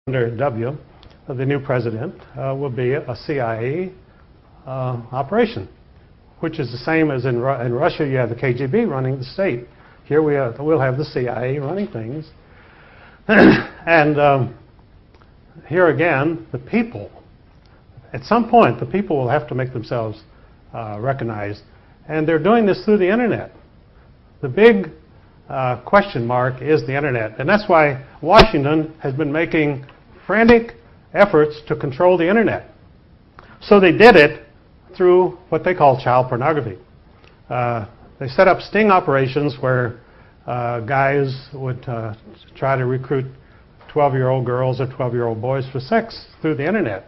under W, the new president, will be a CIA operation, which is the same as in Russia. You have the KGB running the state. Here we'll have the CIA running things. And here again, the people, at some point, the people will have to make themselves recognized. And they're doing this through the internet. The big question mark is the internet. And that's why Washington has been making frantic efforts to control the internet. So they did it through what they call child pornography. They set up sting operations where guys would try to recruit 12-year-old girls or 12-year-old boys for sex through the internet.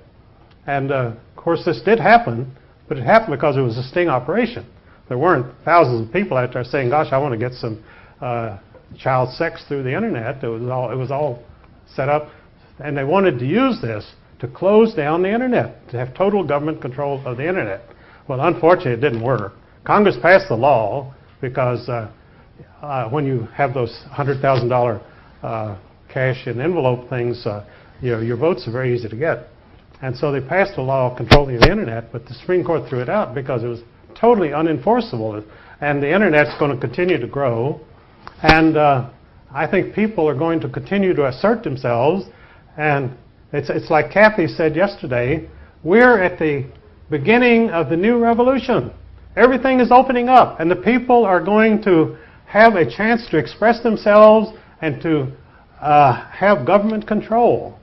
And of course this did happen, but it happened because it was a sting operation. There weren't thousands of people out there saying, gosh, I want to get some child sex through the internet. It was all set up, and they wanted to use this to close down the internet, to have total government control of the internet. Well, unfortunately, it didn't work. Congress passed the law because when you have those $100,000 cash in envelope things, your votes are very easy to get. And so they passed a law controlling the internet, but the Supreme Court threw it out because it was totally unenforceable. And the internet's going to continue to grow. And I think people are going to continue to assert themselves. And it's like Kathy said yesterday, we're at the beginning of the new revolution. Everything is opening up, and the people are going to have a chance to express themselves and to have government control,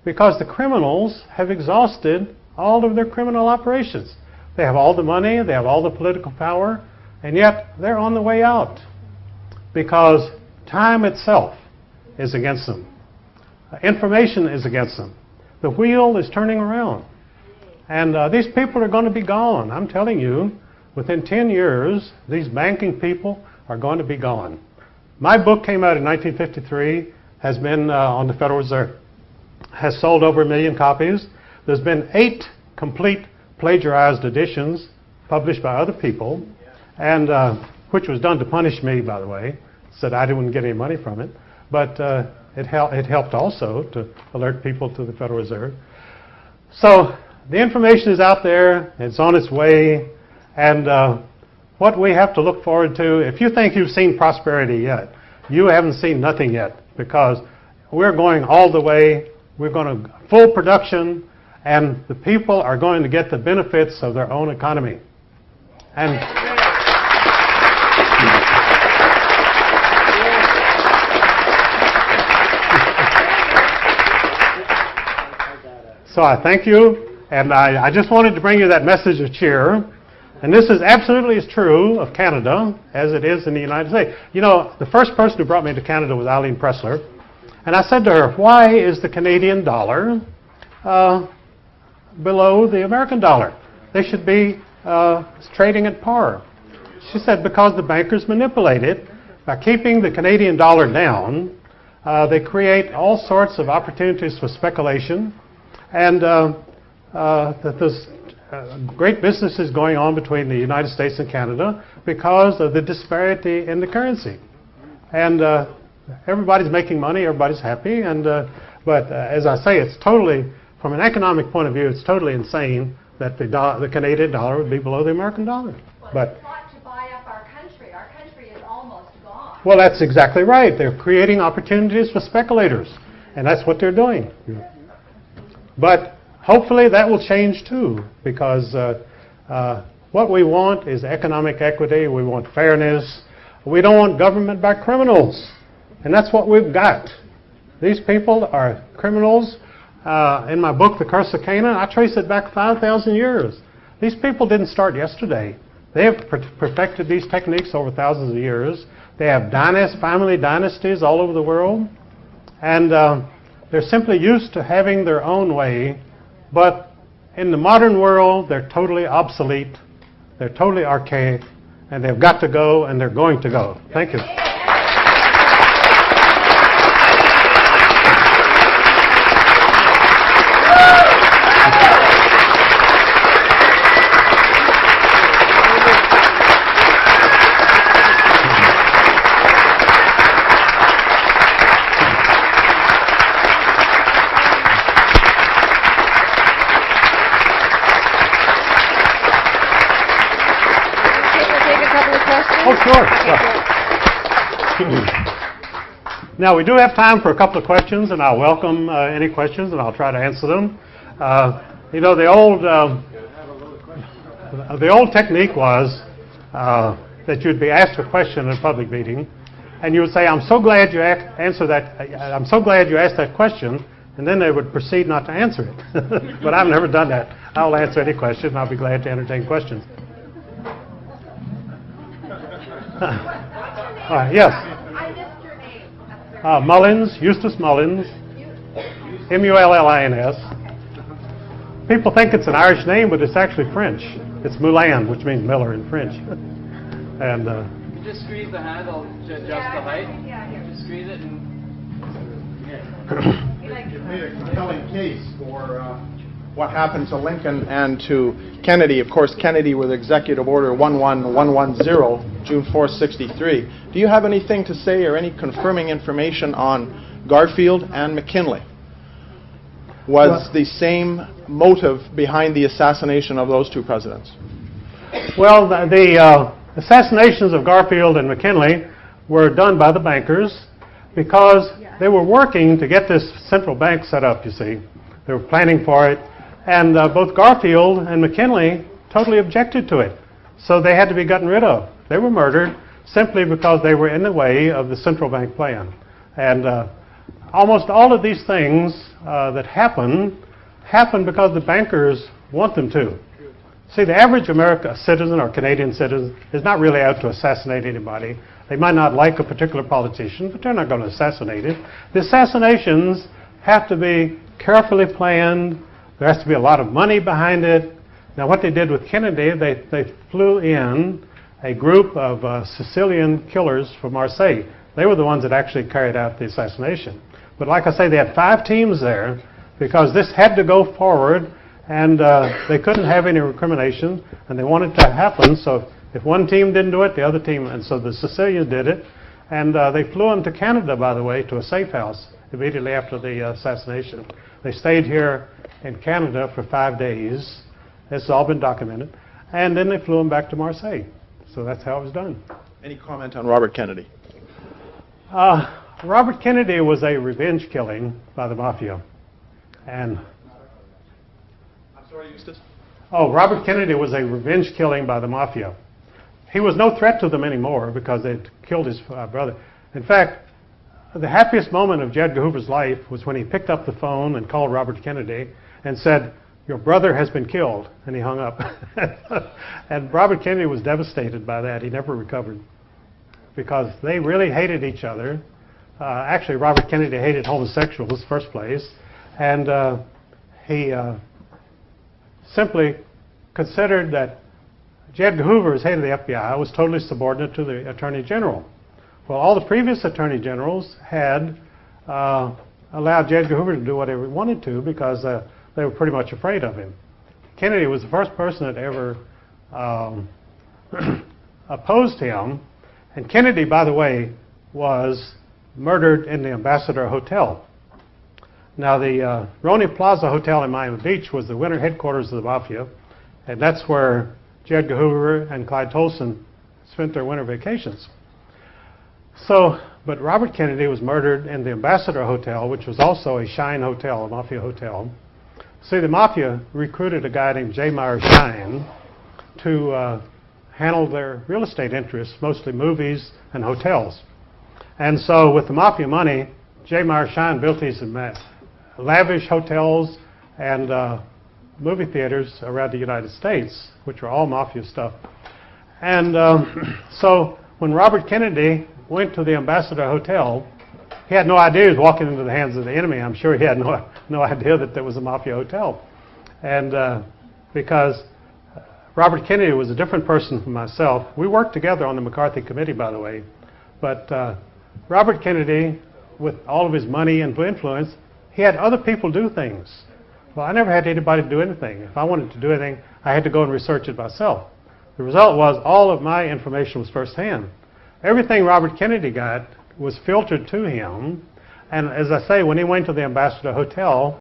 because the criminals have exhausted all of their criminal operations. They have all the money, they have all the political power, and yet they're on the way out because time itself is against them. Information is against them. The wheel is turning around. And these people are going to be gone. I'm telling you, within 10 years, these banking people are going to be gone. My book came out in 1953, has been on the Federal Reserve, has sold over 1 million copies. There's been 8 complete plagiarized editions published by other people, and which was done to punish me, by the way. Said I didn't get any money from it. But it helped also to alert people to the Federal Reserve. So the information is out there, it's on its way, and what we have to look forward to, if you think you've seen prosperity yet, you haven't seen nothing yet, because we're going all the way, we're going to full production, and the people are going to get the benefits of their own economy. And so I thank you, and I just wanted to bring you that message of cheer. And this is absolutely as true of Canada as it is in the United States. You know, the first person who brought me to Canada was Eileen Pressler. And I said to her, why is the Canadian dollar below the American dollar? They should be trading at par. She said, because the bankers manipulate it. By keeping the Canadian dollar down, they create all sorts of opportunities for speculation. And there's great businesses going on between the United States and Canada because of the disparity in the currency. And everybody's making money, everybody's happy. And but as I say, it's totally, from an economic point of view, it's totally insane that the Canadian dollar would be below the American dollar. Well, but it's fought to buy up our country. Our country is almost gone. Well, that's exactly right. They're creating opportunities for speculators, and that's what they're doing. But hopefully that will change too, because what we want is economic equity. We want fairness. We don't want government by criminals, and that's what we've got. These people are criminals. In my book, The Curse of Canaan, I trace it back 5,000 years. These people didn't start yesterday. They have perfected these techniques over thousands of years. They have family dynasties all over the world, and they're simply used to having their own way. But in the modern world, they're totally obsolete, they're totally archaic, and they've got to go, and they're going to go. Thank you. Oh, sure. Now, we do have time for a couple of questions, and I'll welcome any questions, and I'll try to answer them. You know, the old technique was that you'd be asked a question in a public meeting, and you would say, "I'm so glad you answered that. I'm so glad you asked that question," and then they would proceed not to answer it. But I've never done that. I'll answer any question, and I'll be glad to entertain questions. Yes. I missed your name. Mullins, Eustace Mullins, Mullins. People think it's an Irish name, but it's actually French. It's Moulin, which means miller in French. And You just squeeze the handle to adjust the height. Yeah, here. Just squeeze it and You've made a compelling case for what happened to Lincoln and to Kennedy. Of course, Kennedy with Executive Order 11110, June 4, 63. Do you have anything to say or any confirming information on Garfield and McKinley? Was the same motive behind the assassination of those two presidents? well, the assassinations of Garfield and McKinley were done by the bankers because they were working to get this central bank set up, you see. They were planning for it. And both Garfield and McKinley totally objected to it. So they had to be gotten rid of. They were murdered simply because they were in the way of the central bank plan. And almost all of these things that happen because the bankers want them to. See, the average American citizen or Canadian citizen is not really out to assassinate anybody. They might not like a particular politician, but they're not going to assassinate it. The assassinations have to be carefully planned. There has to be a lot of money behind it. Now, what they did with Kennedy, they flew in a group of Sicilian killers from Marseille. They were the ones that actually carried out the assassination. But like I say, they had 5 teams there because this had to go forward, and they couldn't have any recrimination, and they wanted it to happen. So if one team didn't do it, the other team, and so the Sicilians did it. And they flew into Canada, by the way, to a safe house immediately after the assassination. They stayed here in Canada for 5 days. This has all been documented. And then they flew them back to Marseille. So that's how it was done. Any comment on Robert Kennedy? Robert Kennedy was a revenge killing by the mafia. And I'm sorry, Eustace? Robert Kennedy was a revenge killing by the mafia. He was no threat to them anymore because they'd killed his brother. In fact, the happiest moment of J. Edgar Hoover's life was when he picked up the phone and called Robert Kennedy and said, "Your brother has been killed," and he hung up. And Robert Kennedy was devastated by that. He never recovered because they really hated each other. Actually, Robert Kennedy hated homosexuals in the first place, and he simply considered that J. Edgar Hoover, as head of the FBI, was totally subordinate to the Attorney General. Well, all the previous Attorney Generals had allowed J. Edgar Hoover to do whatever he wanted to because they were pretty much afraid of him. Kennedy was the first person that ever opposed him. And Kennedy, by the way, was murdered in the Ambassador Hotel. Now, the Roni Plaza Hotel in Miami Beach was the winter headquarters of the Mafia, and that's where J. Edgar Hoover and Clyde Tolson spent their winter vacations. So, but Robert Kennedy was murdered in the Ambassador Hotel, which was also a Shine Hotel, a Mafia hotel. See, the Mafia recruited a guy named J. Meyer Shine to handle their real estate interests, mostly movies and hotels. And so with the Mafia money, J. Meyer Shine built these lavish hotels and movie theaters around the United States, which were all Mafia stuff. And so when Robert Kennedy went to the Ambassador Hotel, he had no idea he was walking into the hands of the enemy. I'm sure he had no idea that there was a Mafia hotel. And because Robert Kennedy was a different person from myself. We worked together on the McCarthy Committee, by the way. But Robert Kennedy, with all of his money and influence, he had other people do things. Well, I never had anybody do anything. If I wanted to do anything, I had to go and research it myself. The result was all of my information was firsthand. Everything Robert Kennedy got was filtered to him. And as I say, when he went to the Ambassador Hotel,